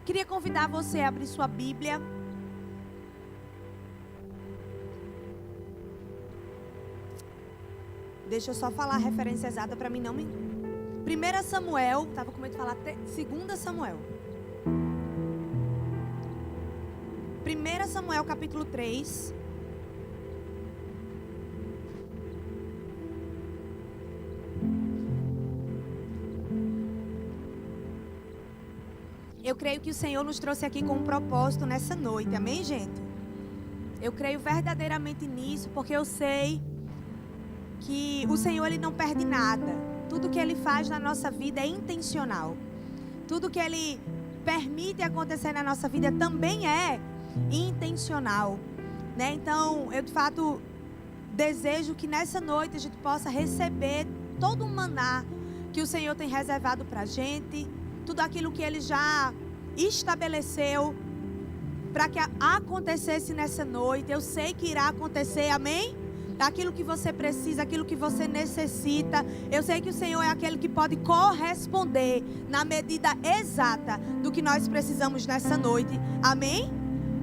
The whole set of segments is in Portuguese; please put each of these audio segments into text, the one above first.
Queria convidar você a abrir sua Bíblia. Deixa eu só falar a referência exata para mim não me... 1 Samuel, estava com medo de falar 2 Samuel. 1 Samuel capítulo 3. Eu creio que o Senhor nos trouxe aqui com um propósito nessa noite, amém, gente? Eu creio verdadeiramente nisso, porque eu sei que o Senhor, Ele não perde nada. Tudo que Ele faz na nossa vida é intencional. Tudo que Ele permite acontecer na nossa vida também é intencional, né? Então, eu de fato desejo que nessa noite a gente possa receber todo o maná que o Senhor tem reservado para a gente, tudo aquilo que Ele já estabeleceu para que acontecesse nessa noite. Eu sei que irá acontecer, amém? Aquilo que você precisa, aquilo que você necessita. Eu sei que o Senhor é aquele que pode corresponder na medida exata do que nós precisamos nessa noite, amém?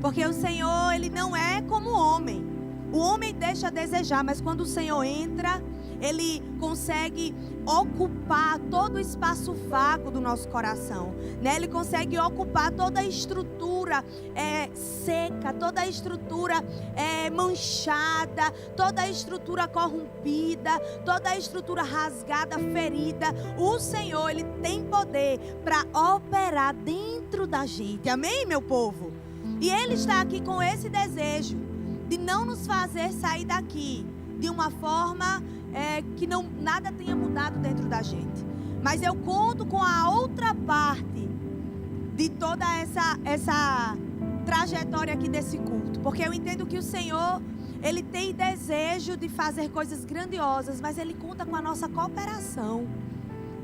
Porque o Senhor, Ele não é como o homem. O homem deixa a desejar, mas quando o Senhor entra, Ele consegue ocupar todo o espaço vago do nosso coração, né? Ele consegue ocupar toda a estrutura seca, toda a estrutura manchada, toda a estrutura corrompida, toda a estrutura rasgada, ferida. O Senhor, Ele tem poder para operar dentro da gente, amém, meu povo? E Ele está aqui com esse desejo de não nos fazer sair daqui de uma forma que nada tenha mudado dentro da gente. Mas eu conto com a outra parte de toda essa trajetória aqui desse culto. Porque eu entendo que o Senhor, Ele tem desejo de fazer coisas grandiosas, mas Ele conta com a nossa cooperação.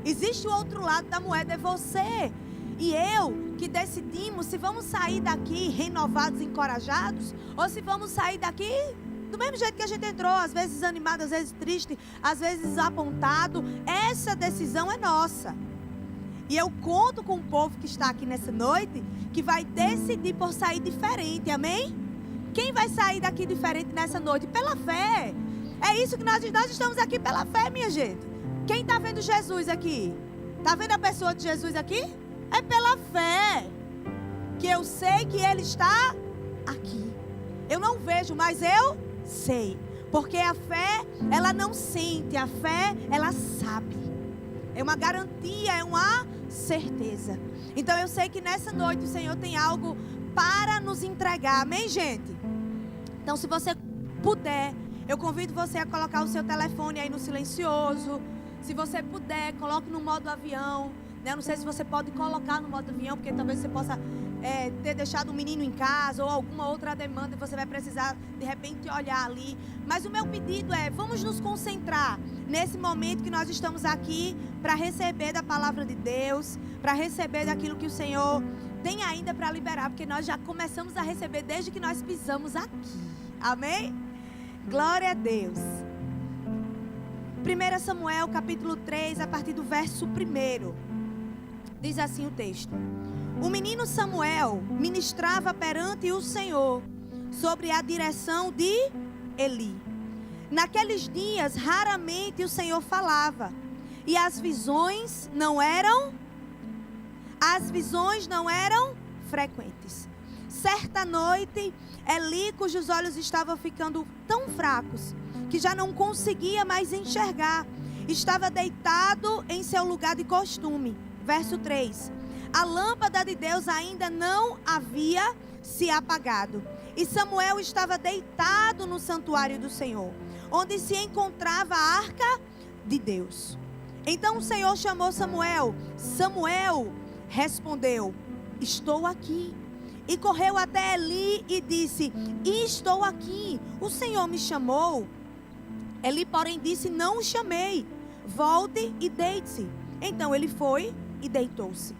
Existe o outro lado da moeda, é você e eu que decidimos se vamos sair daqui renovados, encorajados, ou se vamos sair daqui do mesmo jeito que a gente entrou, às vezes animado, às vezes triste, às vezes apontado. Essa decisão é nossa. E eu conto com o povo que está aqui nessa noite, que vai decidir por sair diferente, amém? Quem vai sair daqui diferente nessa noite? Pela fé. É isso que nós estamos aqui pela fé, minha gente. Quem está vendo Jesus aqui? Está vendo a pessoa de Jesus aqui? É pela fé que eu sei que Ele está aqui. Eu não vejo, mas eu sei. Porque a fé, ela não sente. A fé, ela sabe. É uma garantia, é uma certeza. Então eu sei que nessa noite o Senhor tem algo para nos entregar. Amém, gente? Então se você puder, eu convido você a colocar o seu telefone aí no silencioso. Se você puder, coloque no modo avião. Eu não sei se você pode colocar no modo avião, porque talvez você possa ter deixado um menino em casa ou alguma outra demanda e você vai precisar de repente olhar ali. Mas o meu pedido é, vamos nos concentrar nesse momento que nós estamos aqui para receber da palavra de Deus, para receber daquilo que o Senhor tem ainda para liberar, porque nós já começamos a receber desde que nós pisamos aqui, amém? Glória a Deus. 1 Samuel capítulo 3, a partir do verso 1. Diz assim o texto: O menino Samuel ministrava perante o Senhor sobre a direção de Eli. Naqueles dias, raramente o Senhor falava, e as visões não eram frequentes. Certa noite, Eli, cujos olhos estavam ficando tão fracos que já não conseguia mais enxergar, estava deitado em seu lugar de costume. Verso 3. A lâmpada de Deus ainda não havia se apagado. E Samuel estava deitado no santuário do Senhor, onde se encontrava a arca de Deus. Então o Senhor chamou Samuel. Samuel respondeu: Estou aqui. E correu até Eli e disse: Estou aqui. O Senhor me chamou. Eli, porém, disse: Não o chamei. Volte e deite-se. Então ele foi e deitou-se.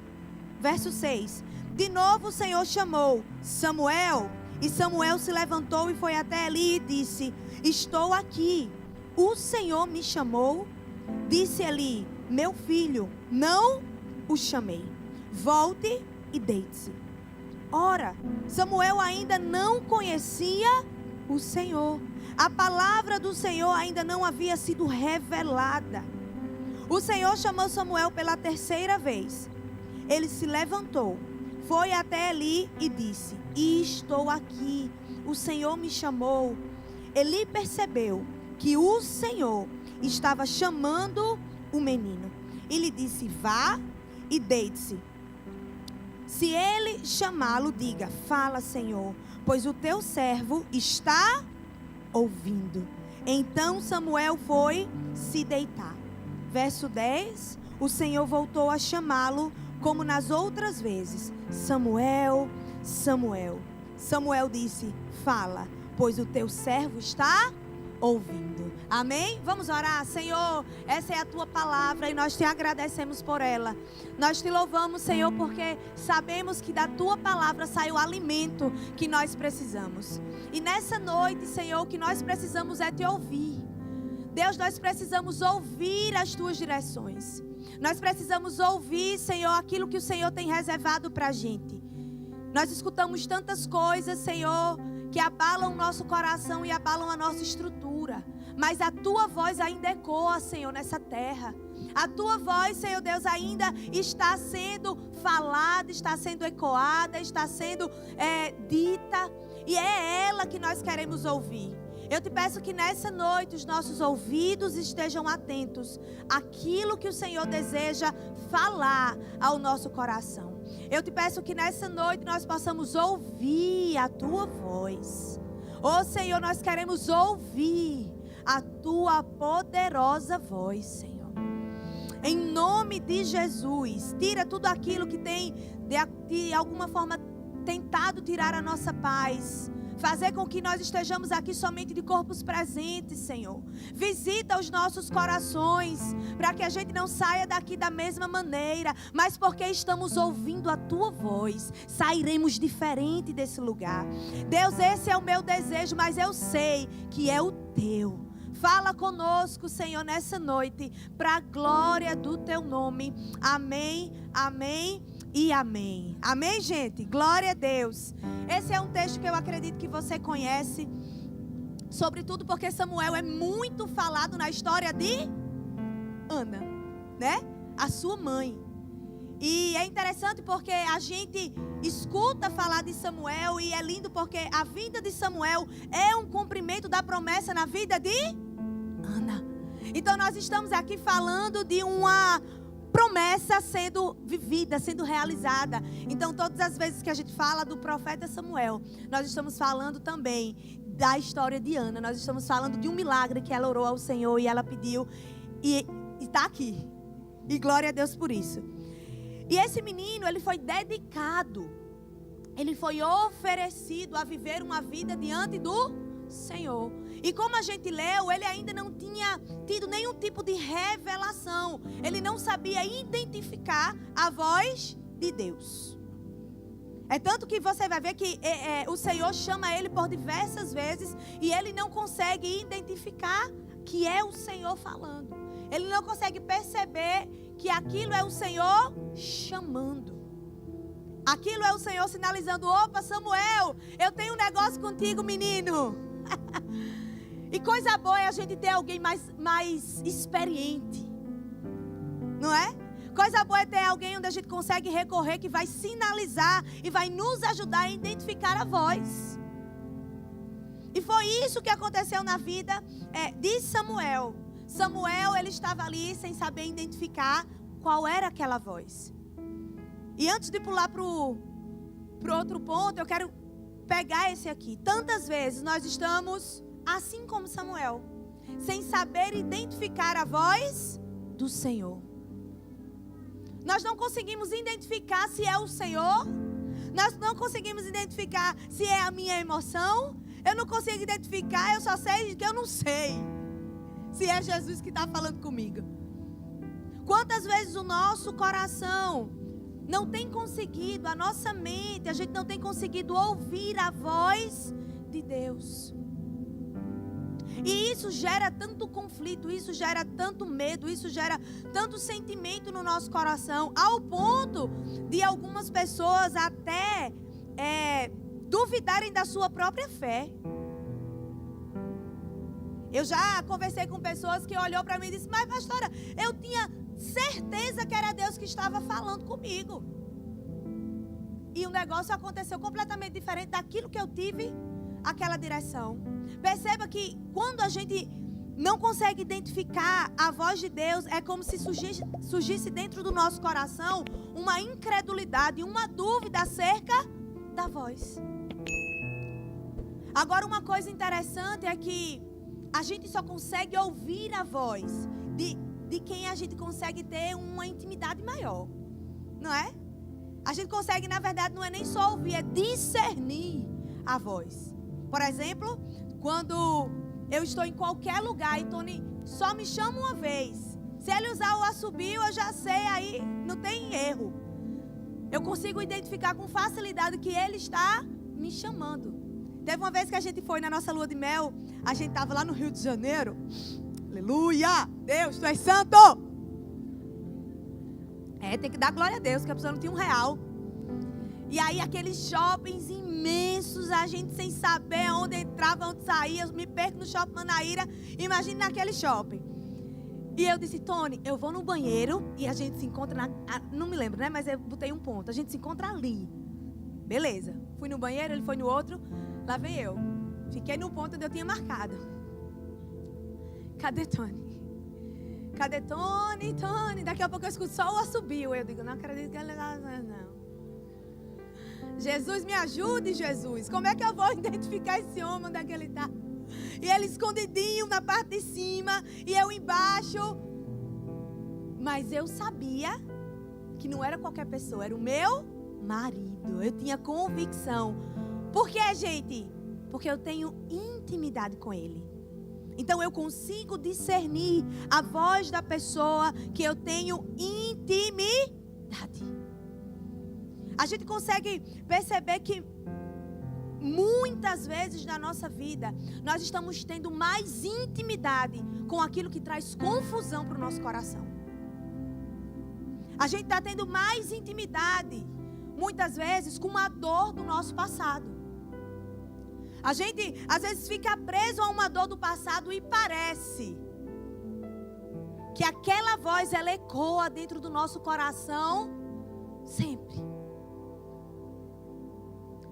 Verso 6. De novo o Senhor chamou: Samuel. E Samuel se levantou e foi até Eli e disse: Estou aqui. O Senhor me chamou. Disse Eli: Meu filho, não o chamei. Volte e deite-se. Ora, Samuel ainda não conhecia o Senhor. A palavra do Senhor ainda não havia sido revelada. O Senhor chamou Samuel pela terceira vez. Ele se levantou, foi até Eli e disse: estou aqui, o Senhor me chamou. Eli percebeu que o Senhor estava chamando o menino. E lhe disse: vá e deite-se. Se ele chamá-lo, diga: fala, Senhor, pois o teu servo está ouvindo. Então Samuel foi se deitar. Verso 10, o Senhor voltou a chamá-lo como nas outras vezes: Samuel, Samuel. Samuel disse: fala, pois o teu servo está ouvindo. Amém? Vamos orar. Senhor, essa é a tua palavra e nós te agradecemos por ela. Nós te louvamos, Senhor, porque sabemos que da tua palavra sai o alimento que nós precisamos. E nessa noite, Senhor, o que nós precisamos é te ouvir. Deus, nós precisamos ouvir as tuas direções. Nós precisamos ouvir, Senhor, aquilo que o Senhor tem reservado para a gente. Nós escutamos tantas coisas, Senhor, que abalam o nosso coração e abalam a nossa estrutura. Mas a tua voz ainda ecoa, Senhor, nessa terra. A tua voz, Senhor Deus, ainda está sendo falada, está sendo ecoada, está sendo dita. E é ela que nós queremos ouvir. Eu te peço que nessa noite os nossos ouvidos estejam atentos àquilo que o Senhor deseja falar ao nosso coração. Eu te peço que nessa noite nós possamos ouvir a tua voz. Ô Senhor, nós queremos ouvir a tua poderosa voz, Senhor. Em nome de Jesus, tira tudo aquilo que tem de alguma forma tentado tirar a nossa paz. Fazer com que nós estejamos aqui somente de corpos presentes, Senhor. Visita os nossos corações, para que a gente não saia daqui da mesma maneira, mas porque estamos ouvindo a tua voz, sairemos diferente desse lugar. Deus, esse é o meu desejo, mas eu sei que é o teu. Fala conosco, Senhor, nessa noite, para a glória do teu nome. Amém, amém e amém. Amém, gente? Glória a Deus. Esse é um texto que eu acredito que você conhece, sobretudo porque Samuel é muito falado na história de Ana, né? A sua mãe. E é interessante porque a gente escuta falar de Samuel e é lindo porque a vinda de Samuel é um cumprimento da promessa na vida de Ana. Então nós estamos aqui falando de uma promessa sendo vivida, sendo realizada. Então todas as vezes que a gente fala do profeta Samuel, nós estamos falando também da história de Ana. Nós estamos falando de um milagre que ela orou ao Senhor e ela pediu e está aqui. E glória a Deus por isso. E esse menino, ele foi dedicado, ele foi oferecido a viver uma vida diante do Senhor. E como a gente leu, ele ainda não tinha tido nenhum tipo de revelação. Ele não sabia identificar a voz de Deus. É tanto que você vai ver que o Senhor chama ele por diversas vezes e ele não consegue identificar que é o Senhor falando. Ele não consegue perceber que aquilo é o Senhor chamando. Aquilo é o Senhor sinalizando: opa, Samuel, eu tenho um negócio contigo, menino. E coisa boa é a gente ter alguém mais experiente, não é? Coisa boa é ter alguém onde a gente consegue recorrer, que vai sinalizar e vai nos ajudar a identificar a voz. E foi isso que aconteceu na vida de Samuel. Samuel, ele estava ali sem saber identificar qual era aquela voz. E antes de pular para o outro ponto, eu quero pegar esse aqui. Tantas vezes nós estamos assim como Samuel, sem saber identificar a voz do Senhor. Nós não conseguimos identificar se é o Senhor. Nós não conseguimos identificar se é a minha emoção. Eu não consigo identificar, eu só sei que eu não sei se é Jesus que está falando comigo. Quantas vezes o nosso coração não tem conseguido, a nossa mente, a gente não tem conseguido ouvir a voz de Deus. E isso gera tanto conflito, isso gera tanto medo, isso gera tanto sentimento no nosso coração, ao ponto de algumas pessoas até duvidarem da sua própria fé. Eu já conversei com pessoas que olhou para mim e disse: mas pastora, eu tinha certeza que era Deus que estava falando comigo. E o negócio aconteceu completamente diferente daquilo que eu tive aquela direção. Perceba que quando a gente não consegue identificar a voz de Deus, é como se surgisse dentro do nosso coração uma incredulidade, uma dúvida acerca da voz. Agora, uma coisa interessante é que a gente só consegue ouvir a voz de quem a gente consegue ter uma intimidade maior, não é? A gente consegue, na verdade, não é nem só ouvir, é discernir a voz. Por exemplo, quando eu estou em qualquer lugar e Tony só me chama uma vez, se ele usar o assobio, eu já sei, aí não tem erro. Eu consigo identificar com facilidade que ele está me chamando. Teve uma vez que a gente foi na nossa lua de mel, a gente estava lá no Rio de Janeiro. Aleluia! Deus, tu és santo! Tem que dar glória a Deus, que a pessoa não tinha R$1. E aí aqueles shoppings imensos, a gente sem saber onde entrava, onde saía. Eu me perco no shopping Manaíra, imagine naquele shopping. E eu disse: Tony, eu vou no banheiro e a gente se encontra não me lembro, né? Mas eu botei um ponto, a gente se encontra ali. Beleza, fui no banheiro, ele foi no outro, lá vem eu. Fiquei no ponto onde eu tinha marcado. Cadê Tony? Cadê Tony? Tony? Daqui a pouco eu escuto só o assobio. Eu digo: não acredito que ele não. Jesus, me ajude, Jesus. Como é que eu vou identificar esse homem, onde é que ele está? E ele escondidinho na parte de cima e eu embaixo. Mas eu sabia que não era qualquer pessoa, era o meu marido. Eu tinha convicção. Por quê, gente? Porque eu tenho intimidade com ele. Então eu consigo discernir a voz da pessoa que eu tenho intimidade. A gente consegue perceber que muitas vezes na nossa vida nós estamos tendo mais intimidade com aquilo que traz confusão para o nosso coração. A gente está tendo mais intimidade, muitas vezes, com a dor do nosso passado. A gente, às vezes, fica preso a uma dor do passado e parece que aquela voz, ela ecoa dentro do nosso coração sempre.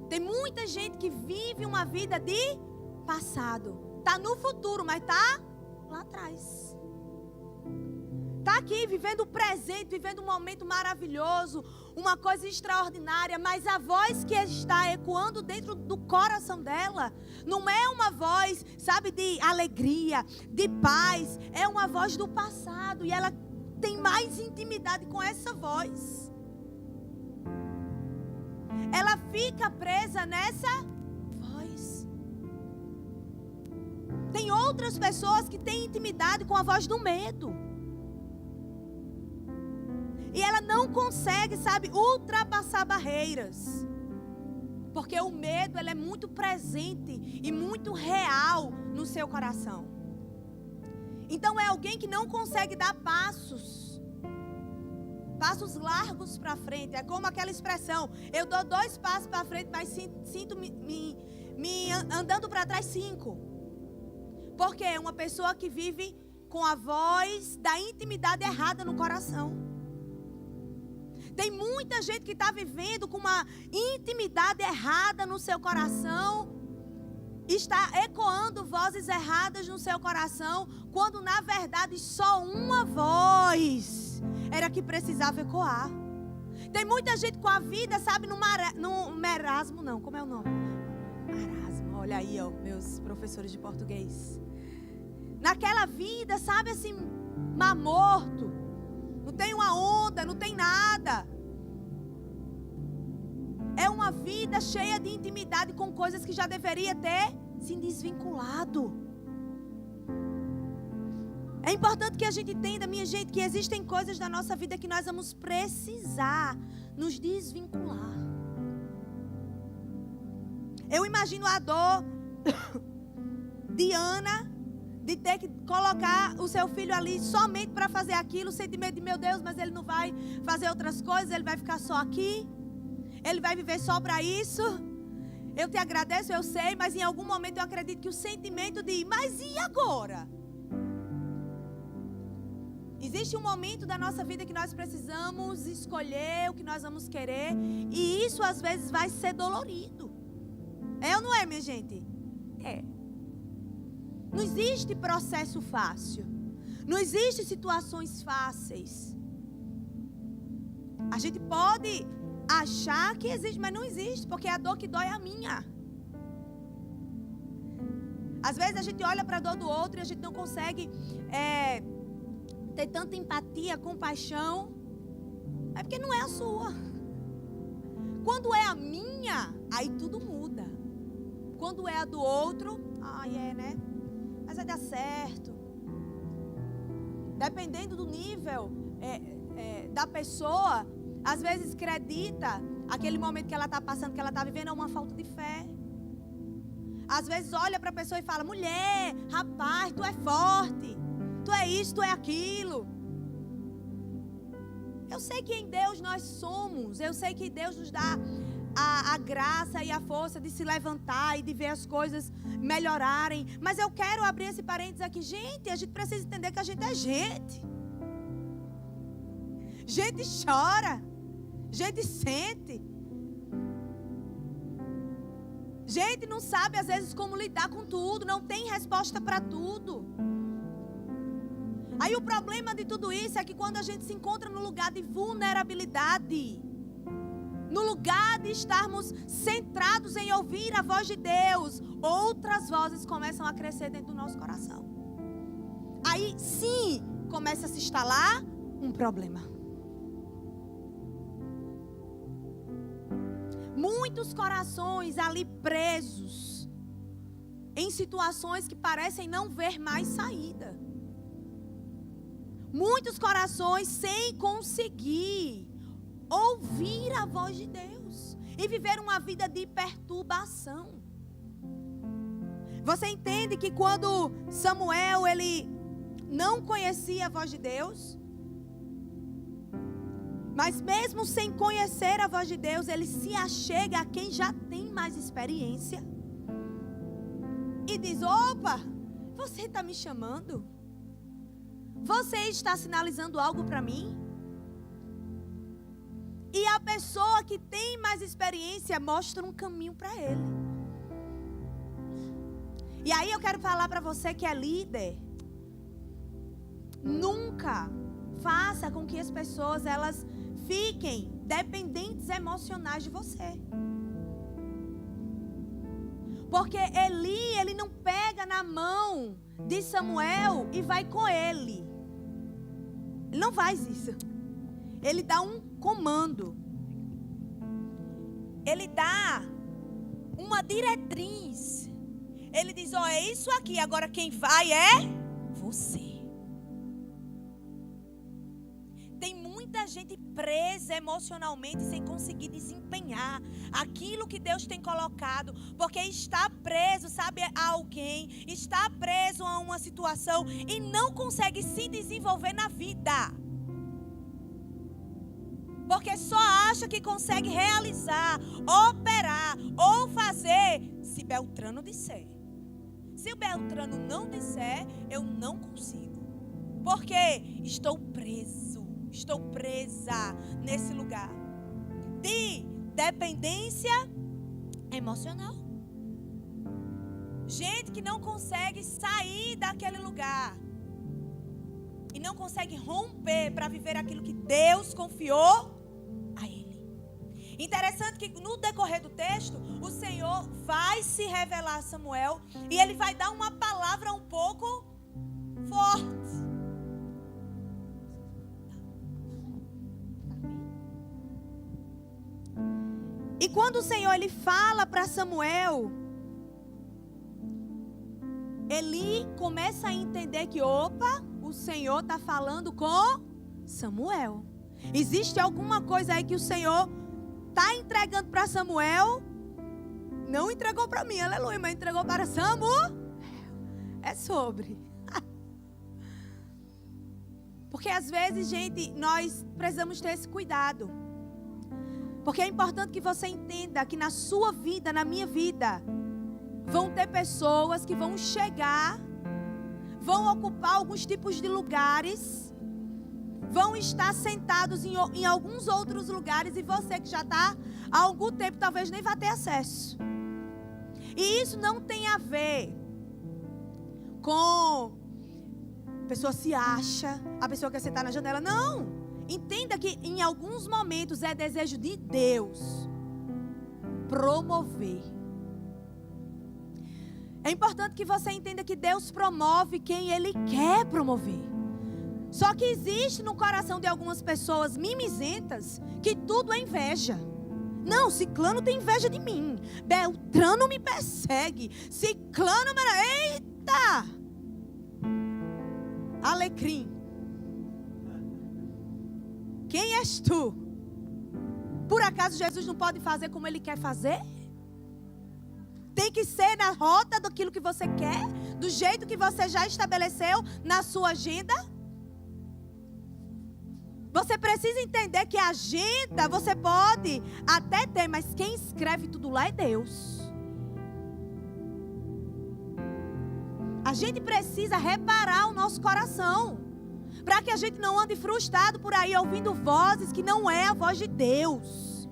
Tem muita gente que vive uma vida de passado. Está no futuro, mas está lá atrás. Está aqui, vivendo o presente, vivendo um momento maravilhoso, uma coisa extraordinária, mas a voz que está ecoando dentro do coração dela não é uma voz, sabe, de alegria, de paz, é uma voz do passado e ela tem mais intimidade com essa voz. Ela fica presa nessa voz. Tem outras pessoas que têm intimidade com a voz do medo. E ela não consegue, sabe, ultrapassar barreiras. Porque o medo, ele é muito presente e muito real no seu coração. Então é alguém que não consegue dar passos largos para frente. É como aquela expressão: eu dou 2 passos para frente, mas sinto me andando para trás 5. Porque é uma pessoa que vive com a voz da intimidade errada no coração. Tem muita gente que está vivendo com uma intimidade errada no seu coração, está ecoando vozes erradas no seu coração, quando na verdade só uma voz era que precisava ecoar. Tem muita gente com a vida, sabe, no marasmo, não, como é o nome? Marasmo, olha aí, ó, meus professores de português. Naquela vida, sabe, assim, mar morto. Não tem uma onda, não tem nada. É uma vida cheia de intimidade com coisas que já deveria ter se desvinculado. É importante que a gente entenda, minha gente, que existem coisas na nossa vida que nós vamos precisar nos desvincular. Eu imagino a dor de Ana, de ter que colocar o seu filho ali somente para fazer aquilo, sem medo de, meu Deus, mas ele não vai fazer outras coisas, ele vai ficar só aqui. Ele vai viver só para isso? Eu te agradeço, eu sei, mas em algum momento eu acredito que o sentimento de, mas e agora? Existe um momento da nossa vida que nós precisamos escolher o que nós vamos querer, e isso às vezes vai ser dolorido. É ou não é, minha gente? É. Não existe processo fácil. Não existe situações fáceis. A gente pode achar que existe, mas não existe, porque a dor que dói é a minha. Às vezes a gente olha para a dor do outro e a gente não consegue ter tanta empatia, compaixão. É porque não é a sua. Quando é a minha, aí tudo muda. Quando é a do outro, né? Mas vai dar certo. Dependendo do nível da pessoa, às vezes acredita aquele momento que ela está passando, que ela está vivendo, é uma falta de fé. Às vezes olha para a pessoa e fala: mulher, rapaz, tu é forte, tu é isso, tu é aquilo. Eu sei que em Deus nós somos, eu sei que Deus nos dá a graça e a força de se levantar e de ver as coisas melhorarem. Mas eu quero abrir esse parênteses aqui. Gente, a gente precisa entender que a gente é gente. Gente chora. Gente sente. Gente não sabe às vezes como lidar com tudo. Não tem resposta para tudo. Aí o problema de tudo isso é que quando a gente se encontra no lugar de vulnerabilidade, no lugar de estarmos centrados em ouvir a voz de Deus, outras vozes começam a crescer dentro do nosso coração. Aí sim, começa a se instalar um problema. Muitos corações ali presos em situações que parecem não ver mais saída. Muitos corações sem conseguir ouvir a voz de Deus e viver uma vida de perturbação. Você entende que quando Samuel ele não conhecia a voz de Deus, mas mesmo sem conhecer a voz de Deus, ele se achega a quem já tem mais experiência e diz: opa, você está me chamando? Você está sinalizando algo para mim? E a pessoa que tem mais experiência mostra um caminho para ele. E aí eu quero falar para você que é líder. Nunca faça com que as pessoas elas fiquem dependentes emocionais de você. Porque Eli, ele não pega na mão de Samuel e vai com ele. Ele não faz isso. Ele dá um comando. Ele dá uma diretriz. Ele diz: ó, é isso aqui, agora quem vai é você. Tem muita gente presa emocionalmente sem conseguir desempenhar aquilo que Deus tem colocado, porque está preso, sabe, a alguém, está preso a uma situação e não consegue se desenvolver na vida. Porque só acha que consegue realizar, operar ou fazer se Beltrano disser. Se o Beltrano não disser, eu não consigo. Porque estou preso, estou presa nesse lugar de dependência emocional. Gente que não consegue sair daquele lugar e não consegue romper para viver aquilo que Deus confiou a ele. Interessante que no decorrer do texto, o Senhor vai se revelar a Samuel e ele vai dar uma palavra um pouco forte. E quando o Senhor ele fala para Samuel, Eli começa a entender que, opa, o Senhor está falando com Samuel. Existe alguma coisa aí que o Senhor está entregando para Samuel? Não entregou para mim, aleluia, mas entregou para Samuel. É sobre. Porque às vezes, gente, nós precisamos ter esse cuidado. Porque é importante que você entenda que na sua vida, na minha vida, vão ter pessoas que vão chegar, vão ocupar alguns tipos de lugares, vão estar sentados em alguns outros lugares, e você que já está há algum tempo talvez nem vá ter acesso. E isso não tem a ver com a pessoa se acha, a pessoa quer sentar na janela. Não! Entenda que em alguns momentos é desejo de Deus promover. É importante que você entenda que Deus promove quem Ele quer promover. Só que existe no coração de algumas pessoas mimizentas que tudo é inveja. Não, Ciclano tem inveja de mim. Beltrano me persegue. Ciclano, eita! Alecrim. Quem és tu? Por acaso Jesus não pode fazer como Ele quer fazer? Tem que ser na rota daquilo que você quer, do jeito que você já estabeleceu na sua agenda? Você precisa entender que a agenda você pode até ter, mas quem escreve tudo lá é Deus. A gente precisa reparar o nosso coração, para que a gente não ande frustrado por aí ouvindo vozes que não é a voz de Deus.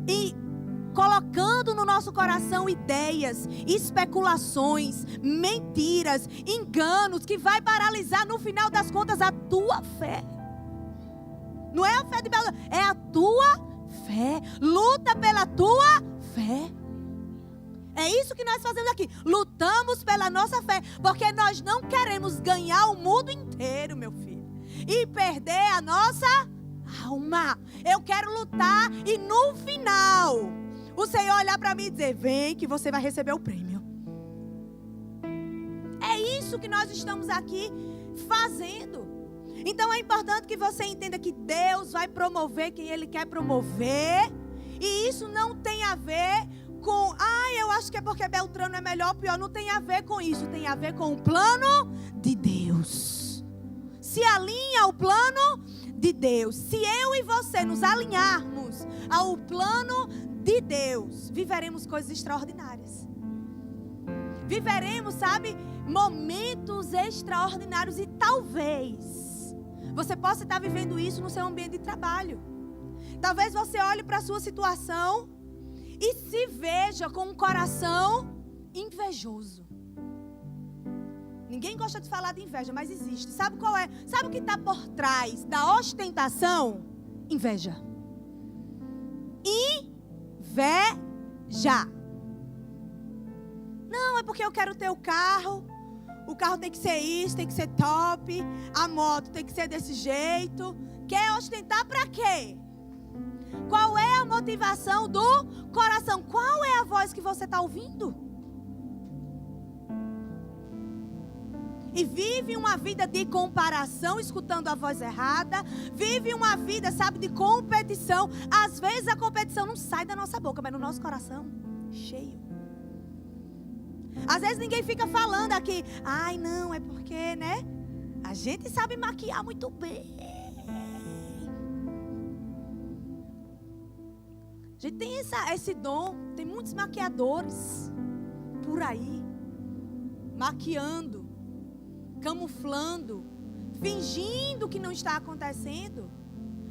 E colocando no nosso coração ideias, especulações, mentiras, enganos, que vai paralisar no final das contas a tua fé. Não é a fé de Beltrano, é a tua fé. Luta pela tua fé. É isso que nós fazemos aqui. Lutamos pela nossa fé, porque nós não queremos ganhar o mundo inteiro, meu filho, e perder a nossa alma. Eu quero lutar e no final o Senhor olhar para mim e dizer: vem que você vai receber o prêmio. É isso que nós estamos aqui fazendo. Então é importante que você entenda que Deus vai promover quem Ele quer promover. E isso não tem a ver com, eu acho que é porque Beltrano é melhor ou pior. Não tem a ver com isso. Tem a ver com o plano de Deus. Se alinha ao plano de Deus. Se eu e você nos alinharmos ao plano de Deus, viveremos coisas extraordinárias. Viveremos, momentos extraordinários. E talvez você possa estar vivendo isso no seu ambiente de trabalho. Talvez você olhe para a sua situação e se veja com um coração invejoso. Ninguém gosta de falar de inveja, mas existe. Sabe qual é? Sabe o que está por trás da ostentação? Inveja. Inveja. Não, é porque eu quero ter o carro. O carro tem que ser isso, tem que ser top. A moto tem que ser desse jeito. Quer ostentar para quê? Qual é a motivação do coração? Qual é a voz que você está ouvindo? E vive uma vida de comparação, escutando a voz errada. Vive uma vida, de competição. Às vezes a competição não sai da nossa boca, mas no nosso coração, cheio. Às vezes ninguém fica falando aqui, não, é porque, a gente sabe maquiar muito bem. A gente tem esse dom. Tem muitos maquiadores por aí, maquiando, camuflando, fingindo que não está acontecendo.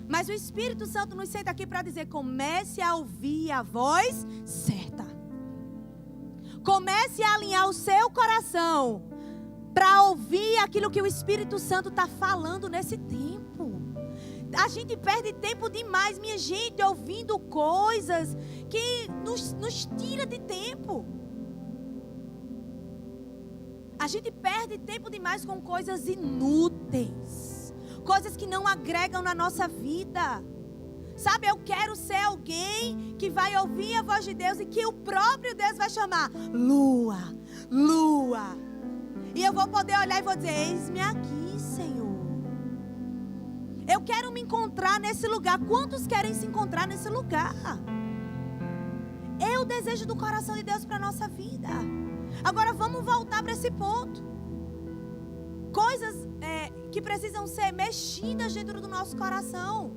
Mas o Espírito Santo nos senta aqui para dizer: comece a ouvir a voz certa. Comece a alinhar o seu coração para ouvir aquilo que o Espírito Santo está falando nesse tempo. A gente perde tempo demais, minha gente, ouvindo coisas que nos tira de tempo. A gente perde tempo demais com coisas inúteis, coisas que não agregam na nossa vida. Eu quero ser alguém que vai ouvir a voz de Deus e que o próprio Deus vai chamar: Lua, Lua. E eu vou poder olhar e vou dizer: eis-me aqui, Senhor. Eu quero me encontrar nesse lugar. Quantos querem se encontrar nesse lugar? É o desejo do coração de Deus para a nossa vida. Agora vamos voltar para esse ponto. Coisas que precisam ser mexidas dentro do nosso coração.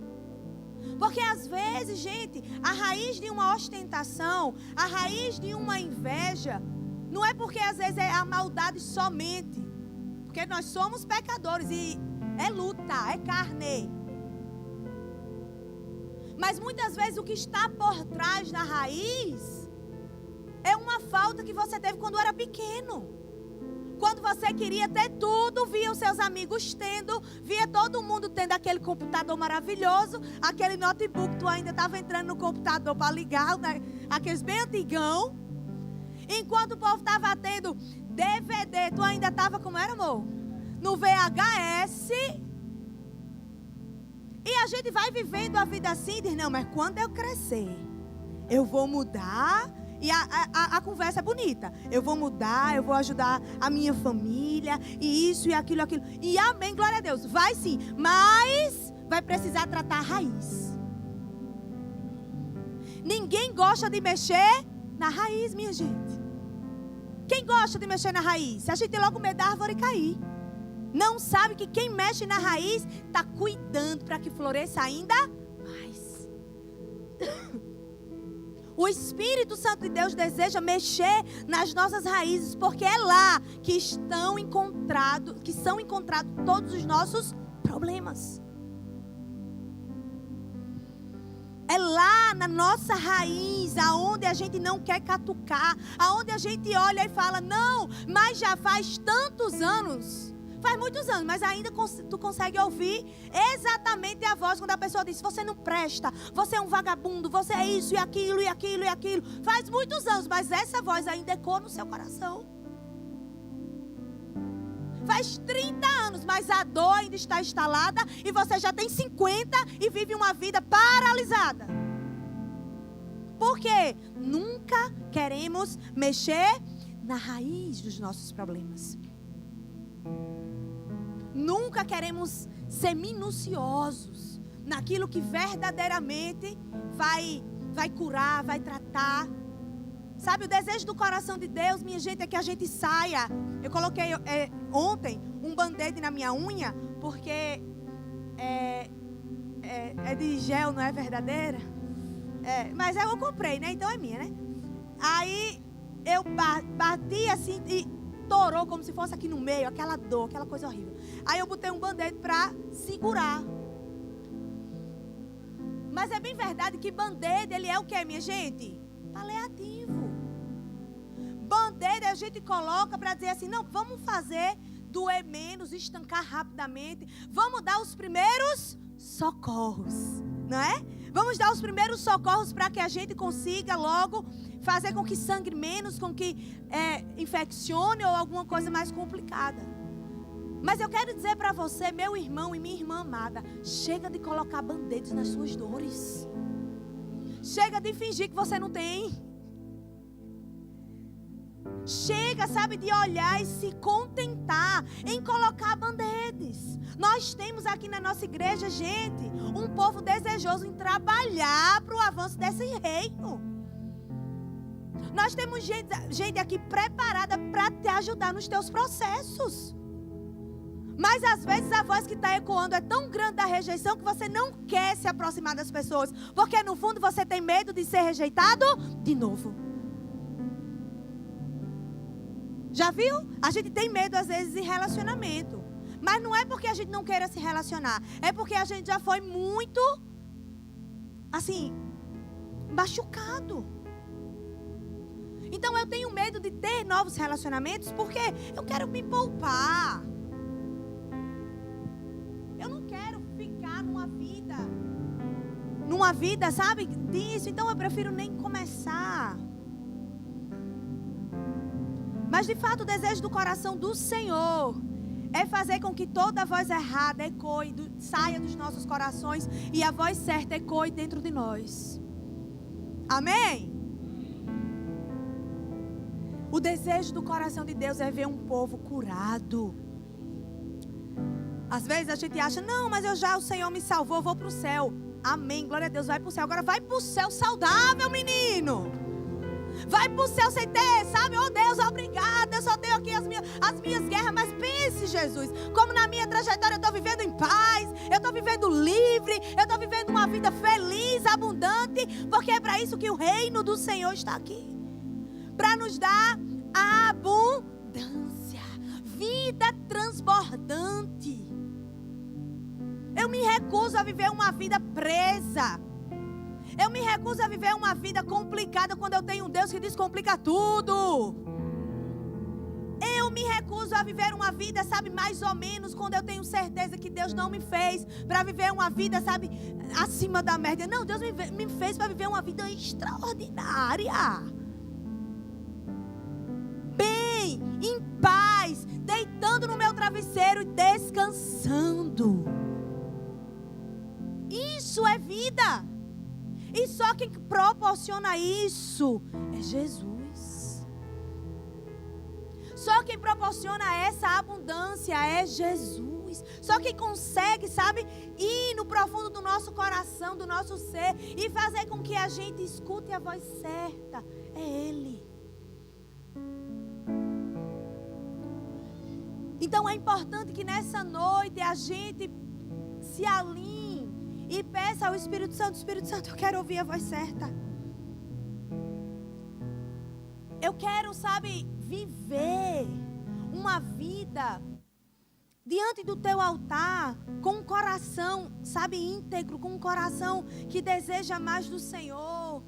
Porque às vezes, gente, a raiz de uma ostentação, a raiz de uma inveja, não é porque às vezes é a maldade somente. Porque nós somos pecadores e é luta, é carne. Mas muitas vezes o que está por trás da raiz é uma falta que você teve quando era pequeno. Quando você queria ter tudo, via os seus amigos tendo, via todo mundo tendo aquele computador maravilhoso, aquele notebook, tu ainda estava entrando no computador para ligar, né? Aqueles bem antigão. Enquanto o povo estava tendo DVD, tu ainda estava, como era, amor? No VHS. E a gente vai vivendo a vida assim e diz, não, mas quando eu crescer, eu vou mudar. E a conversa é bonita. Eu vou mudar, eu vou ajudar a minha família, e isso e aquilo. E amém, glória a Deus. Vai sim, mas vai precisar tratar a raiz. Ninguém gosta de mexer na raiz, minha gente. Quem gosta de mexer na raiz? A gente tem logo medo da árvore cair. Não sabe que quem mexe na raiz está cuidando para que floresça ainda mais. O Espírito Santo de Deus deseja mexer nas nossas raízes, porque é lá que são encontrados todos os nossos problemas. É lá na nossa raiz, aonde a gente não quer catucar, aonde a gente olha e fala, não, mas já faz tantos anos. Faz muitos anos, mas ainda tu consegue ouvir exatamente a voz quando a pessoa diz, você não presta, você é um vagabundo, você é isso e aquilo e aquilo e aquilo. Faz muitos anos, mas essa voz ainda ecoa no seu coração. Faz 30 anos, mas a dor ainda está instalada e você já tem 50 e vive uma vida paralisada. Por quê? Nunca queremos mexer na raiz dos nossos problemas. Nunca queremos ser minuciosos naquilo que verdadeiramente vai curar, vai tratar. Sabe, o desejo do coração de Deus, minha gente, é que a gente saia. Eu coloquei ontem um band-aid na minha unha, porque é de gel, não é verdadeira? Mas eu comprei, né? Então é minha, né? Aí eu bati assim e torou como se fosse aqui no meio, aquela dor, aquela coisa horrível. Aí eu botei um band-aid para segurar. Mas é bem verdade que band-aid, ele é o que, minha gente? Paliativo. Band-aid a gente coloca para dizer assim, não, vamos fazer doer menos, estancar rapidamente. Vamos dar os primeiros socorros, não é? Vamos dar os primeiros socorros para que a gente consiga logo fazer com que sangre menos, com que infeccione ou alguma coisa mais complicada. Mas eu quero dizer para você, meu irmão e minha irmã amada, chega de colocar band-aids nas suas dores. Chega de fingir que você não tem. Chega, sabe, de olhar e se contentar em colocar band-aids. Nós temos aqui na nossa igreja, gente, um povo desejoso em trabalhar para o avanço desse reino. Nós temos gente aqui preparada para te ajudar nos teus processos. Mas às vezes a voz que está ecoando é tão grande da rejeição que você não quer se aproximar das pessoas. Porque no fundo você tem medo de ser rejeitado de novo. Já viu? A gente tem medo às vezes em relacionamento. Mas não é porque a gente não queira se relacionar. É porque a gente já foi muito, assim, machucado. Então eu tenho medo de ter novos relacionamentos porque eu quero me poupar. Eu não quero ficar numa vida, sabe, disso. Então eu prefiro nem começar. Mas de fato o desejo do coração do Senhor é fazer com que toda voz errada ecoe, saia dos nossos corações e a voz certa ecoe dentro de nós. Amém? O desejo do coração de Deus é ver um povo curado. Às vezes a gente acha, não, mas o Senhor me salvou, eu vou para o céu. Amém, glória a Deus, vai para o céu. Agora vai para o céu saudável, menino. Vai para o céu sem ter, sabe? Oh Deus, obrigada, eu só tenho aqui as minhas guerras. Mas pense, Jesus. Como na minha trajetória eu estou vivendo em paz, eu estou vivendo livre, eu estou vivendo uma vida feliz, abundante, porque é para isso que o reino do Senhor está aqui. Para nos dar abundância, vida transbordante. Eu me recuso a viver uma vida presa. Eu me recuso a viver uma vida complicada quando eu tenho um Deus que descomplica tudo. Eu me recuso a viver uma vida, sabe, mais ou menos, quando eu tenho certeza que Deus não me fez para viver uma vida, sabe, acima da média. Não, Deus me fez para viver uma vida extraordinária. Bem, em paz, deitando no meu travesseiro e descansando. Isso é vida. E só quem proporciona isso é Jesus. Só quem proporciona essa abundância é Jesus. Só quem consegue, sabe, ir no profundo do nosso coração, do nosso ser, e fazer com que a gente escute a voz certa, é Ele. Então é importante que nessa noite a gente se alinhe e peça ao Espírito Santo: Espírito Santo, eu quero ouvir a voz certa. Eu quero, sabe, viver uma vida diante do teu altar com um coração, sabe, íntegro, com um coração que deseja mais do Senhor.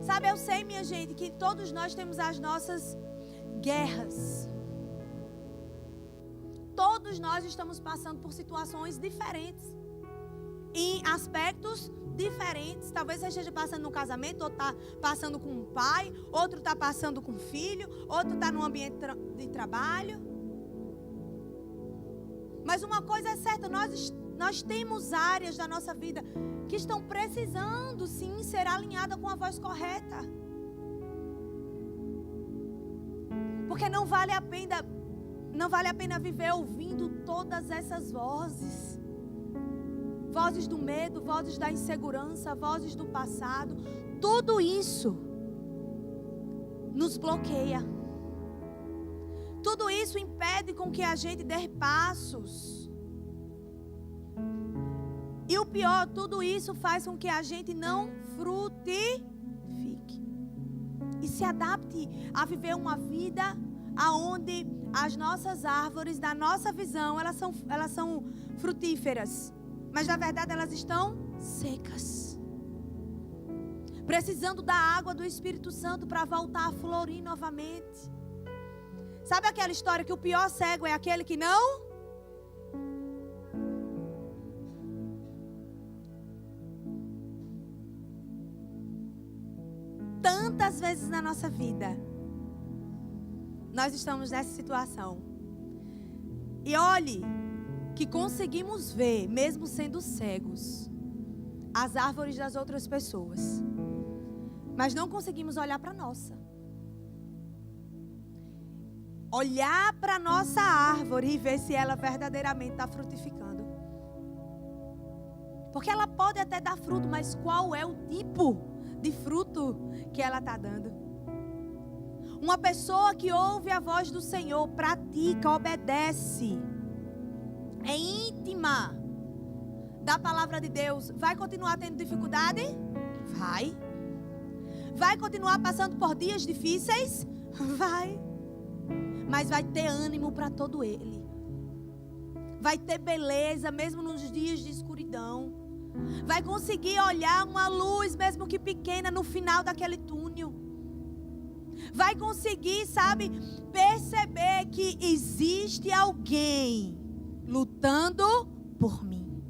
Sabe, eu sei, minha gente, que todos nós temos as nossas guerras. Todos nós estamos passando por situações diferentes, em aspectos diferentes. Talvez você esteja passando no casamento, outro está passando com um pai, outro está passando com um filho, outro está no ambiente de trabalho. Mas uma coisa é certa, nós temos áreas da nossa vida que estão precisando sim ser alinhadas com a voz correta. Porque não vale a pena viver ouvindo todas essas vozes. Vozes do medo, vozes da insegurança, vozes do passado. Tudo isso nos bloqueia. Tudo isso impede com que a gente dê passos. E o pior, tudo isso faz com que a gente não frutifique. E se adapte a viver uma vida aonde as nossas árvores, da nossa visão, elas são frutíferas. Mas na verdade elas estão secas. Precisando da água do Espírito Santo para voltar a florir novamente. Sabe aquela história que o pior cego é aquele que não? Tantas vezes na nossa vida nós estamos nessa situação. E olhe que conseguimos ver, mesmo sendo cegos, as árvores das outras pessoas, mas não conseguimos olhar para a nossa. Olhar para a nossa árvore e ver se ela verdadeiramente está frutificando. Porque ela pode até dar fruto, mas qual é o tipo de fruto que ela está dando? Uma pessoa que ouve a voz do Senhor, pratica, obedece, é íntima da palavra de Deus, vai continuar tendo dificuldade? Vai. Vai continuar passando por dias difíceis? Vai. Mas vai ter ânimo para todo ele. Vai ter beleza mesmo nos dias de escuridão. Vai conseguir olhar uma luz, mesmo que pequena, no final daquele túnel. Vai conseguir, sabe, perceber que existe alguém lutando por mim.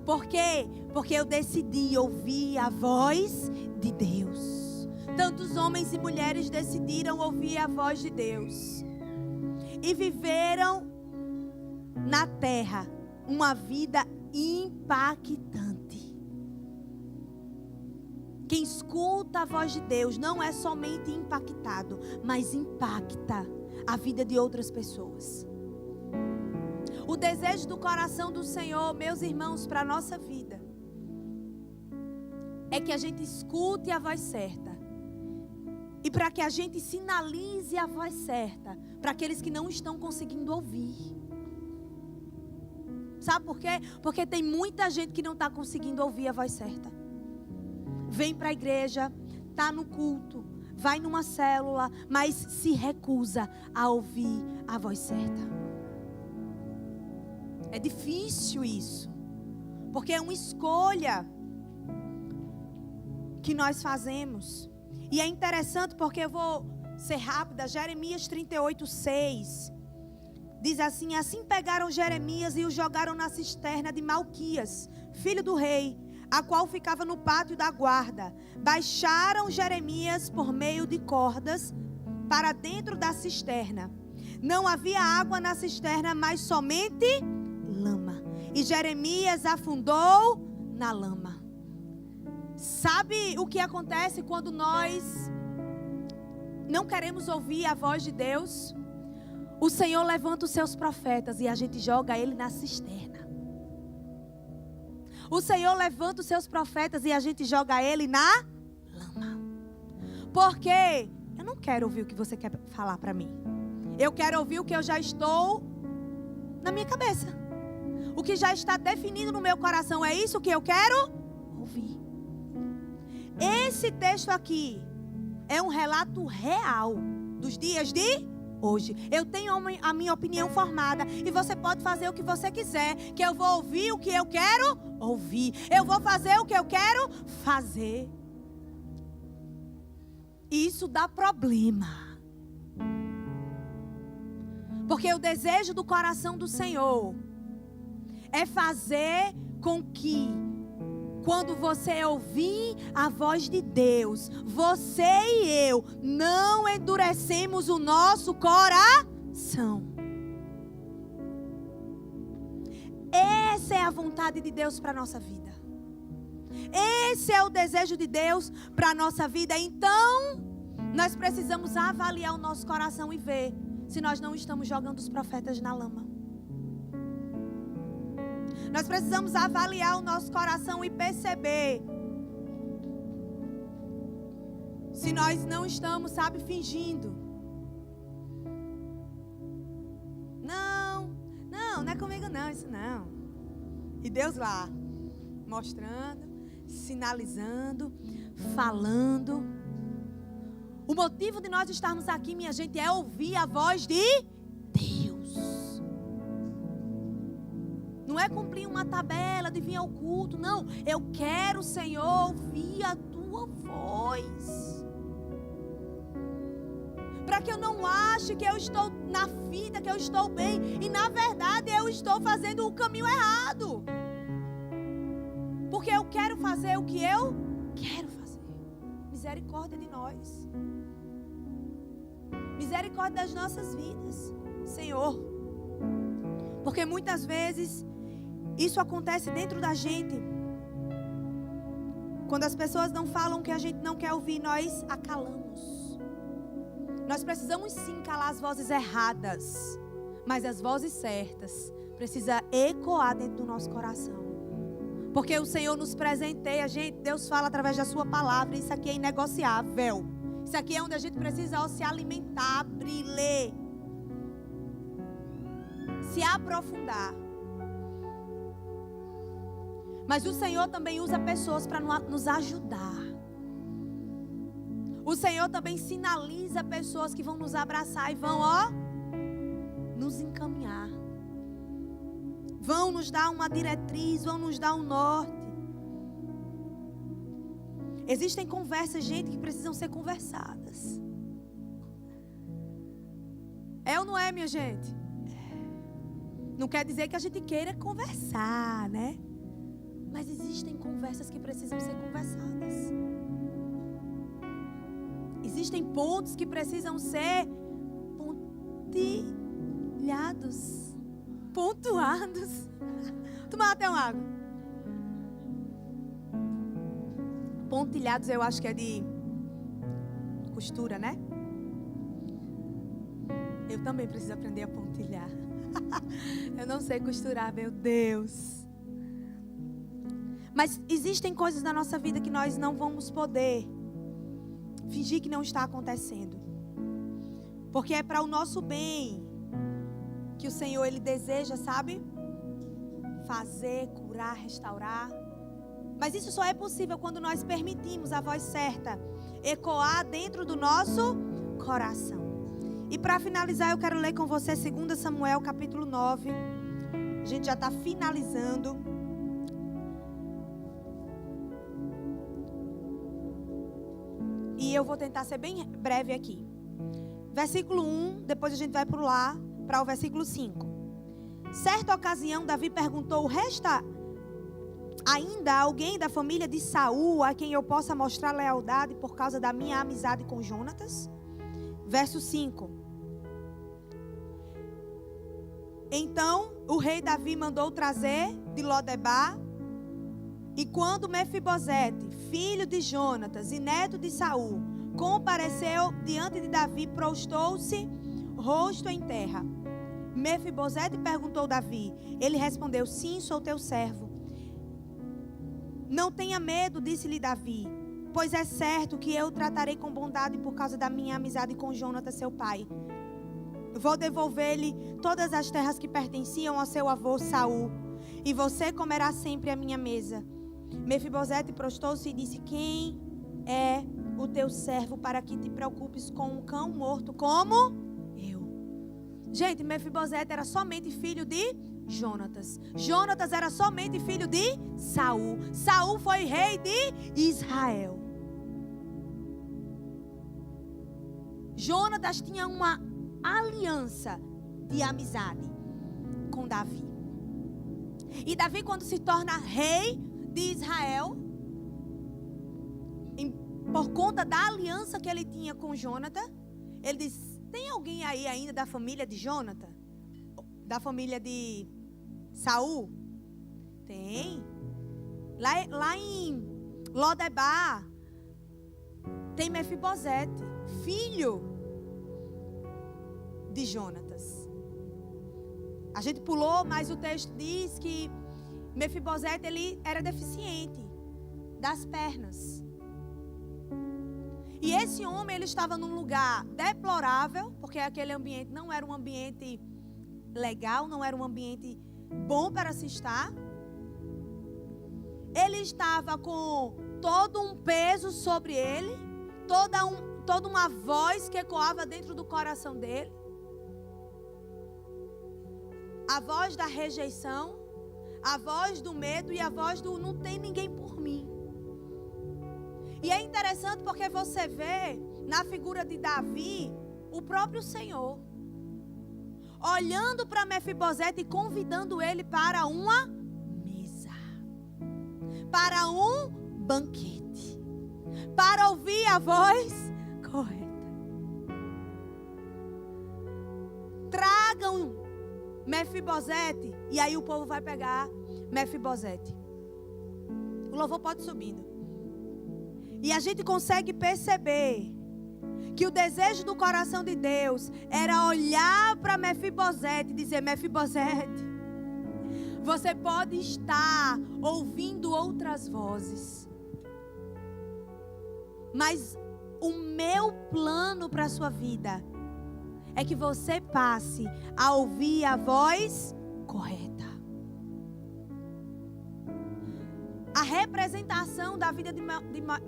Por quê? Porque eu decidi ouvir a voz de Deus. Tantos homens e mulheres decidiram ouvir a voz de Deus e viveram na terra uma vida impactante. Quem escuta a voz de Deus não é somente impactado, mas impacta a vida de outras pessoas. O desejo do coração do Senhor, meus irmãos, para a nossa vida, é que a gente escute a voz certa E para que a gente sinalize a voz certa para aqueles que não estão conseguindo ouvir. Sabe por quê? Porque tem muita gente que não está conseguindo ouvir a voz certa. Vem para a igreja, está no culto, vai numa célula, mas se recusa a ouvir a voz certa. É difícil isso, porque é uma escolha que nós fazemos. E é interessante porque eu vou ser rápida. Jeremias 38:6 diz assim: assim pegaram Jeremias e o jogaram na cisterna de Malquias, filho do rei, a qual ficava no pátio da guarda. Baixaram Jeremias por meio de cordas para dentro da cisterna. Não havia água na cisterna, mas somente lama. E Jeremias afundou na lama. Sabe o que acontece quando nós não queremos ouvir a voz de Deus? O Senhor levanta os seus profetas e a gente joga ele na cisterna. O Senhor levanta os seus profetas e a gente joga ele na lama. Porque eu não quero ouvir o que você quer falar para mim. Eu quero ouvir o que eu já estou na minha cabeça. O que já está definido no meu coração. É isso que eu quero ouvir. Esse texto aqui é um relato real dos dias de hoje. Eu tenho a minha opinião formada e você pode fazer o que você quiser, que eu vou ouvir o que eu quero ouvir. Eu vou fazer o que eu quero fazer. E isso dá problema. Porque o desejo do coração do Senhor é fazer com que, quando você ouvir a voz de Deus, você e eu não endurecemos o nosso coração. Essa é a vontade de Deus para a nossa vida. Esse é o desejo de Deus para a nossa vida. Então, nós precisamos avaliar o nosso coração e ver se nós não estamos jogando os profetas na lama. Nós precisamos avaliar o nosso coração e perceber se nós não estamos, fingindo. Não é comigo não, isso não. E Deus lá, mostrando, sinalizando, falando. O motivo de nós estarmos aqui, minha gente, é ouvir a voz de Deus. Não é cumprir uma tabela de vir ao culto. Não, eu quero, Senhor, ouvir a tua voz. Para que eu não ache que eu estou na vida, que eu estou bem. E na verdade eu estou fazendo o caminho errado. Porque eu quero fazer o que eu quero fazer. Misericórdia de nós. Misericórdia das nossas vidas, Senhor. Porque muitas vezes isso acontece dentro da gente. Quando as pessoas não falam o que a gente não quer ouvir, nós acalamos. Nós precisamos sim calar as vozes erradas, mas as vozes certas precisam ecoar dentro do nosso coração. Porque o Senhor nos presenteia, gente. Deus fala através da sua palavra. Isso aqui é inegociável. Isso aqui é onde a gente precisa se alimentar, abrir, ler, se aprofundar. Mas o Senhor também usa pessoas para nos ajudar. O Senhor também sinaliza pessoas que vão nos abraçar e vão, nos encaminhar. Vão nos dar uma diretriz, vão nos dar um norte. Existem conversas, gente, que precisam ser conversadas. É ou não é, minha gente? Não quer dizer que a gente queira conversar, né? Mas existem conversas que precisam ser conversadas. Existem pontos que precisam ser pontilhados, pontuados. Tomar até uma água. Pontilhados eu acho que é de costura, né? Eu também preciso aprender a pontilhar. Eu não sei costurar, meu Deus. Mas existem coisas na nossa vida que nós não vamos poder fingir que não está acontecendo. Porque é para o nosso bem que o Senhor, Ele deseja, sabe? Fazer, curar, restaurar. Mas isso só é possível quando nós permitimos a voz certa ecoar dentro do nosso coração. E para finalizar, eu quero ler com você 2 Samuel, capítulo 9. A gente já está finalizando. E eu vou tentar ser bem breve aqui. Versículo 1, depois a gente vai para o versículo 5. Certa ocasião, Davi perguntou: resta ainda alguém da família de Saul a quem eu possa mostrar lealdade por causa da minha amizade com Jonatas? Verso 5. Então o rei Davi mandou trazer de Lodebar. E quando Mefibosete, filho de Jonatas e neto de Saul, compareceu diante de Davi, prostou-se rosto em terra. Mefibosete perguntou Davi. Ele respondeu: sim, sou teu servo. Não tenha medo, disse-lhe Davi, pois é certo que eu o tratarei com bondade por causa da minha amizade com Jonatas, seu pai. Vou devolver-lhe todas as terras que pertenciam ao seu avô Saul, e você comerá sempre à minha mesa. Mefibosete prostou-se e disse: quem é o teu servo para que te preocupes com um cão morto como eu? Gente, Mefibosete era somente filho de Jonatas. Jonatas era somente filho de Saul. Saul foi rei de Israel. Jonatas tinha uma aliança de amizade com Davi. E Davi, quando se torna rei de Israel, por conta da aliança que ele tinha com Jonatas, ele diz: tem alguém aí ainda da família de Jonatas? Da família de Saul? Tem. Lá em Lodebar tem Mefibosete, filho de Jonatas. A gente pulou, mas o texto diz que Mefibosete, ele era deficiente das pernas. E esse homem, ele estava num lugar deplorável, porque aquele ambiente não era um ambiente legal, não era um ambiente bom para se estar. Ele estava com todo um peso sobre ele, toda uma voz que ecoava dentro do coração dele. A voz da rejeição, a voz do medo e a voz do não tem ninguém por mim. E é interessante porque você vê na figura de Davi o próprio Senhor olhando para Mefibosete e convidando ele para uma mesa, para um banquete, para ouvir a voz correta. Tragam Mefibosete, e aí o povo vai pegar Mefibosete. O louvor pode subindo. E a gente consegue perceber que o desejo do coração de Deus era olhar para Mefibosete e dizer: Mefibosete, você pode estar ouvindo outras vozes, mas o meu plano para a sua vida é que você passe a ouvir a voz correta. A representação da vida de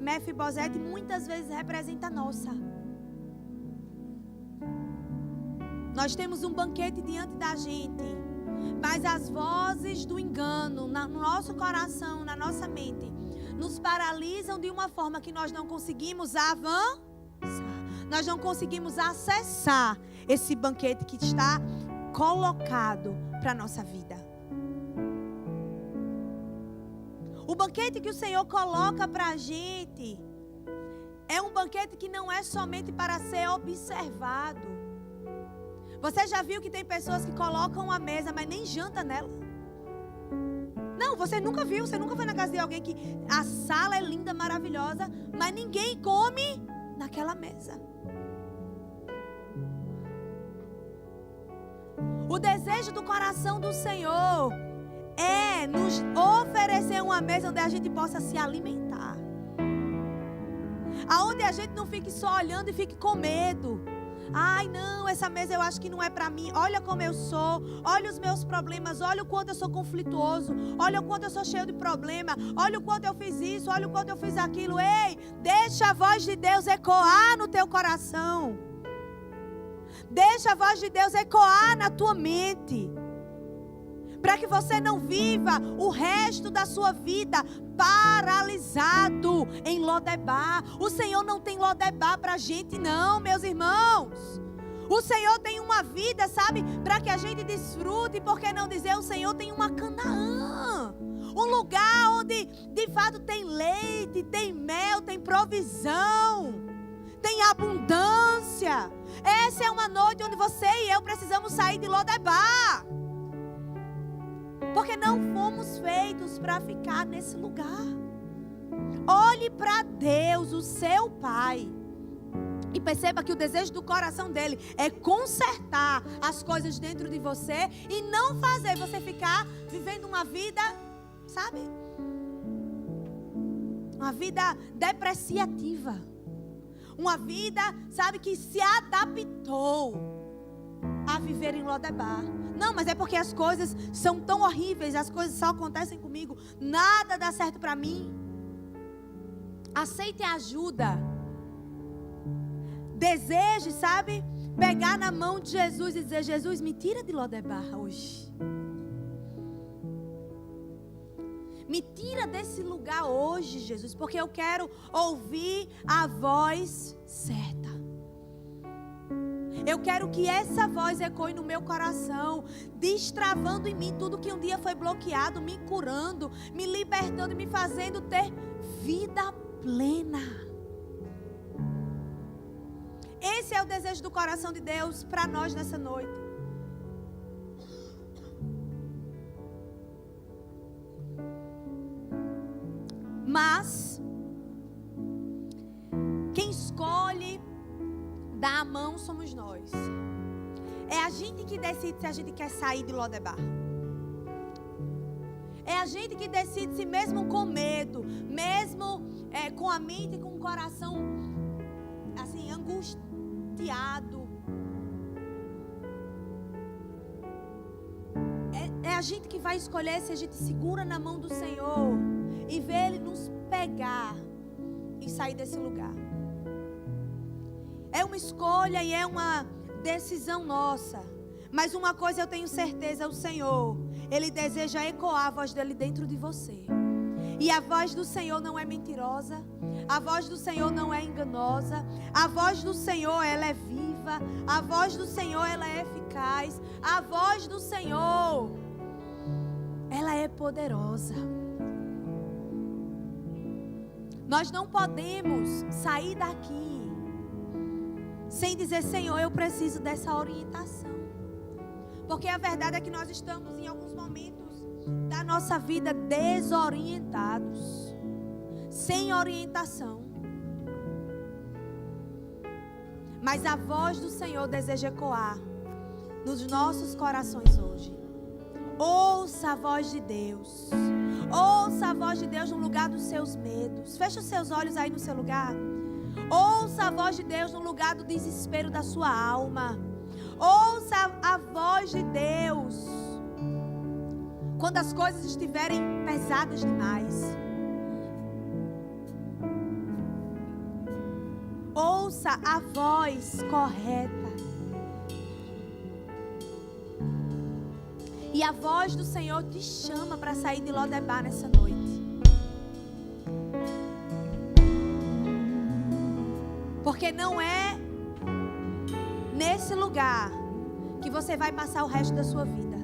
Mefibosete muitas vezes representa a nossa. Nós temos um banquete diante da gente, mas as vozes do engano no nosso coração, na nossa mente, nos paralisam de uma forma que nós não conseguimos avançar. Nós não conseguimos acessar esse banquete que está colocado para a nossa vida. O banquete que o Senhor coloca para a gente é um banquete que não é somente para ser observado. Você já viu que tem pessoas que colocam a mesa, mas nem janta nela? Não, você nunca viu, você nunca foi na casa de alguém que a sala é linda, maravilhosa, mas ninguém come naquela mesa. O desejo do coração do Senhor é nos oferecer uma mesa onde a gente possa se alimentar. Aonde a gente não fique só olhando e fique com medo. Ai, não, essa mesa eu acho que não é para mim. Olha como eu sou, olha os meus problemas, olha o quanto eu sou conflituoso, olha o quanto eu sou cheio de problema, olha o quanto eu fiz isso, olha o quanto eu fiz aquilo. Ei, deixa a voz de Deus ecoar no teu coração. Deixa a voz de Deus ecoar na tua mente. Para que você não viva o resto da sua vida paralisado em Lodebar. O Senhor não tem Lodebar para a gente não, meus irmãos. O Senhor tem uma vida, sabe, para que a gente desfrute. Por que não dizer, o Senhor tem uma Canaã. Um lugar onde de fato tem leite, tem mel, tem provisão, tem abundância. Essa é uma noite onde você e eu precisamos sair de Lodebar. Porque não fomos feitos para ficar nesse lugar. Olhe para Deus, o seu Pai. E perceba que o desejo do coração dele é consertar as coisas dentro de você e não fazer você ficar vivendo uma vida, sabe? Uma vida depreciativa. Uma vida, sabe, que se adaptou a viver em Lodebar. Não, mas é porque as coisas são tão horríveis, as coisas só acontecem comigo, nada dá certo para mim. Aceite a ajuda. Deseje, sabe, pegar na mão de Jesus e dizer, Jesus, me tira de Lodebar hoje. Me tira desse lugar hoje, Jesus, porque eu quero ouvir a voz certa. Eu quero que essa voz ecoe no meu coração, destravando em mim tudo que um dia foi bloqueado, me curando, me libertando e me fazendo ter vida plena. Esse é o desejo do coração de Deus para nós nessa noite. Mas quem escolhe dar a mão somos nós. É a gente que decide se a gente quer sair de Lodebar. É a gente que decide se mesmo com medo, mesmo com a mente e com o coração assim, angustiado. É a gente que vai escolher se a gente segura na mão do Senhor e vê Ele nos pegar e sair desse lugar. É uma escolha e é uma decisão nossa. Mas uma coisa eu tenho certeza, o Senhor, Ele deseja ecoar a voz dEle dentro de você. E a voz do Senhor não é mentirosa. A voz do Senhor não é enganosa. A voz do Senhor, ela é viva. A voz do Senhor, ela é eficaz. A voz do Senhor, ela é poderosa. Nós não podemos sair daqui sem dizer, Senhor, eu preciso dessa orientação. Porque a verdade é que nós estamos em alguns momentos da nossa vida desorientados, sem orientação. Mas a voz do Senhor deseja ecoar nos nossos corações hoje. Ouça a voz de Deus. Ouça a voz de Deus no lugar dos seus medos. Feche os seus olhos aí no seu lugar. Ouça a voz de Deus no lugar do desespero da sua alma. Ouça a voz de Deus quando as coisas estiverem pesadas demais. Ouça a voz correta. E a voz do Senhor te chama para sair de Lodebar nessa noite. Porque não é nesse lugar que você vai passar o resto da sua vida.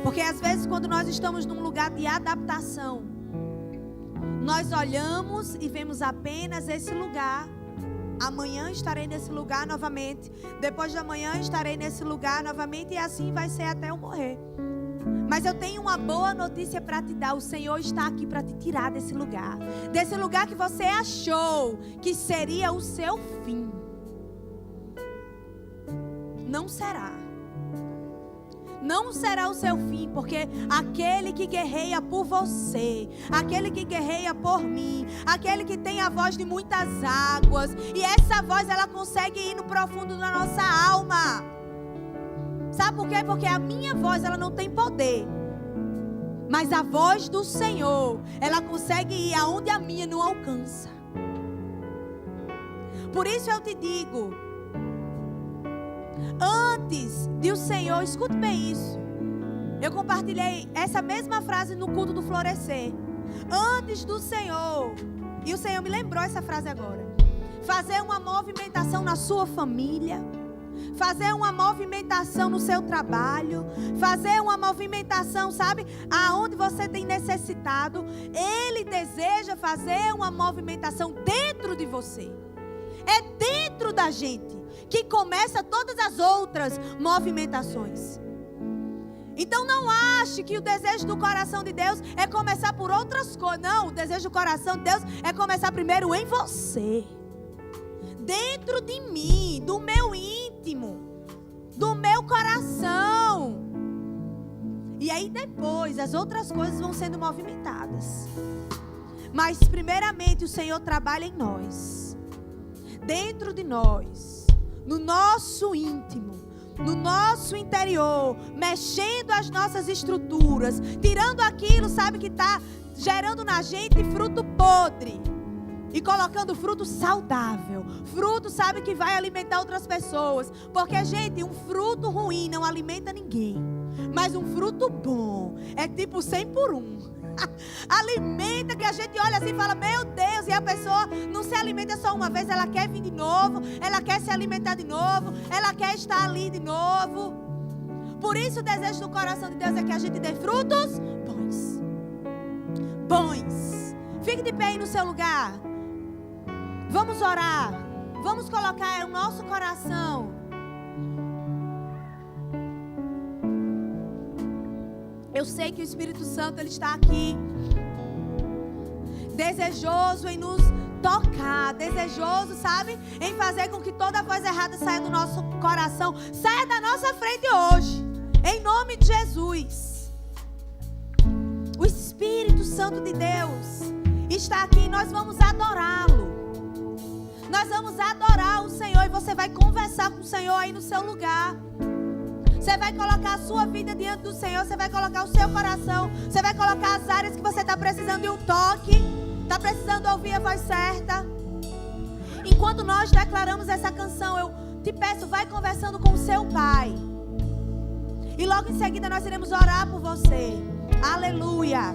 Porque às vezes quando nós estamos num lugar de adaptação, nós olhamos e vemos apenas esse lugar. Amanhã estarei nesse lugar novamente. Depois de amanhã estarei nesse lugar novamente. E assim vai ser até eu morrer. Mas eu tenho uma boa notícia para te dar. O Senhor está aqui para te tirar desse lugar. Desse lugar que você achou que seria o seu fim. Não será. não será o seu fim, porque aquele que guerreia por você, aquele que guerreia por mim, aquele que tem a voz de muitas águas, e essa voz ela consegue ir no profundo da nossa alma. Sabe por quê? Porque a minha voz ela não tem poder, mas a voz do Senhor ela consegue ir aonde a minha não alcança. Por isso eu te digo, antes de o Senhor, escute bem isso. Eu compartilhei essa mesma frase no culto do Florescer. Antes do Senhor, e o Senhor me lembrou essa frase agora, fazer uma movimentação na sua família, fazer uma movimentação no seu trabalho, fazer uma movimentação, sabe, aonde você tem necessitado. Ele deseja fazer uma movimentação dentro de você. É dentro da gente que começa todas as outras movimentações. Então não ache que o desejo do coração de Deus é começar por outras coisas. Não, o desejo do coração de Deus é começar primeiro em você. Dentro de mim, do meu íntimo, do meu coração. E aí depois as outras coisas vão sendo movimentadas. Mas primeiramente o Senhor trabalha em nós. Dentro de nós, no nosso íntimo, no nosso interior, mexendo as nossas estruturas, tirando aquilo, sabe, que está gerando na gente fruto podre e colocando fruto saudável, fruto, sabe, que vai alimentar outras pessoas. Porque, gente, um fruto ruim não alimenta ninguém, mas um fruto bom é tipo 100 por 1. Alimenta, que a gente olha assim e fala, meu Deus, e a pessoa não se alimenta só uma vez, ela quer vir de novo, ela quer se alimentar de novo, ela quer estar ali de novo. Por isso o desejo do coração de Deus é que a gente dê frutos bons. Bons. Fique de pé aí no seu lugar. Vamos orar. Vamos colocar o nosso coração. Eu sei que o Espírito Santo ele está aqui, desejoso em nos tocar, desejoso, sabe, em fazer com que toda voz errada saia do nosso coração, saia da nossa frente hoje, em nome de Jesus. O Espírito Santo de Deus está aqui, nós vamos adorá-lo. Nós vamos adorar o Senhor e você vai conversar com o Senhor aí no seu lugar. Você vai colocar a sua vida diante do Senhor. Você vai colocar o seu coração. Você vai colocar as áreas que você está precisando de um toque. Está precisando ouvir a voz certa. Enquanto nós declaramos essa canção, eu te peço, vai conversando com o seu Pai. E logo em seguida nós iremos orar por você. Aleluia.